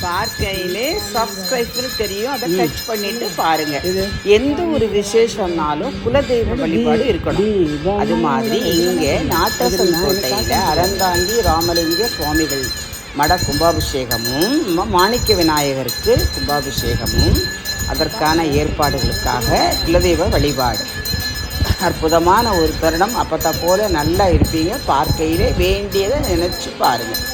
பார்க்கையிலே சப்ஸ்கிரைப்னு தெரியும், அதை டச் பண்ணிட்டு பாருங்க. எந்த ஒரு விசேஷம்னாலும் குலதெய்வ வழிபாடு இருக்கணும். அது மாதிரி இங்கே நாட்டரசன் கோட்டையில் அறந்தாங்கி ராமலிங்க சுவாமிகள் மட கும்பாபிஷேகமும் மாணிக்க விநாயகருக்கு கும்பாபிஷேகமும் அதற்கான ஏற்பாடுகளுக்காக குலதெய்வ வழிபாடு அற்புதமான ஒரு தருணம். அப்பத்தை போல நல்லா இருப்பீங்க. பார்க்கையிலே வேண்டியதை நினச்சி பாருங்கள்.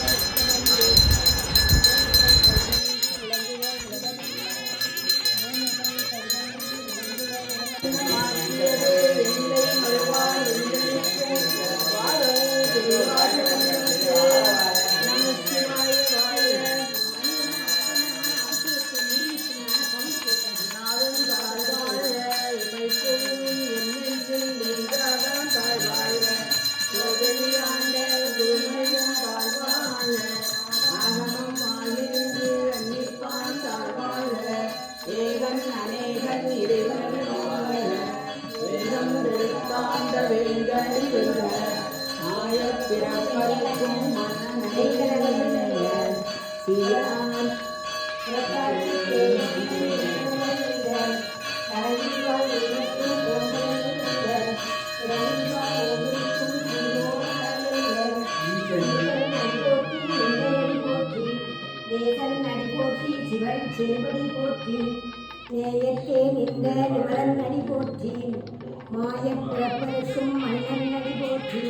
செல்வடி போற்றி நேயற்கே நின்ற நிமலன் நடி போற்றி மாயப் பிறப்பதற்கும் மன்னன் நடி போற்றி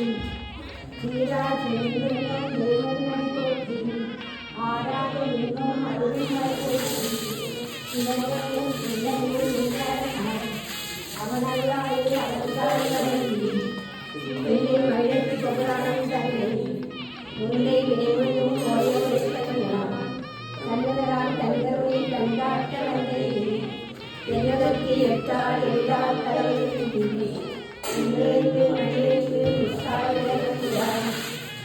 சீரா செல்வன் தேவன் நடி போற்றி ஆராத என்னும் அருள் நடி போற்றி சிவனும் சிவனும் அவனல்லாயே அவன்தாய் மழைக்கு சொல்லாமல் தன்னை முல்லை வினைவனும் கோயவெடுக்கலாம் கண்ணதரால் தனிதருளை கண்டாட்ட வந்தை என்னதற்கு எட்டால் எல்லால் தலைவருக்கு இன்றைக்கு மனிதருக்கு விசாரிக்கிறார்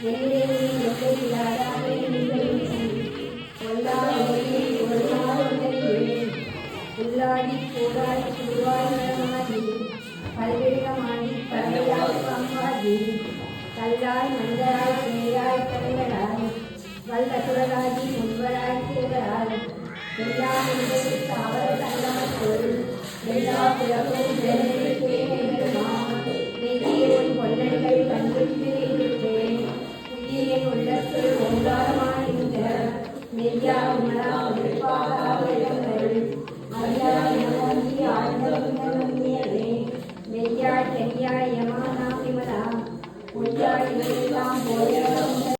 நெல்லேறி எல்லையில்லாதாவே நிகழ்ச்சி கொல்லாமையை ஒரு நாள் உள்ளாடி கூடாய் சூழ்வாய் பல்வேகமாடி பரவையாய் பம்பாடி கல்லாய் மந்தராய் சேயாய் கலைவராய் வல்லசுரராகி முன்வராய் தேவராய் எல்லா நிலையில் தாவர தல்லாய் பொருள் எல்லா பிறப்பும் நெய்யேன் கொள்ளடிகள் கண்டித்து வைத்தேன் உயிரின் உள்ளத்தில் ஓங்காரமாய் இந்த மெய்யா உணரா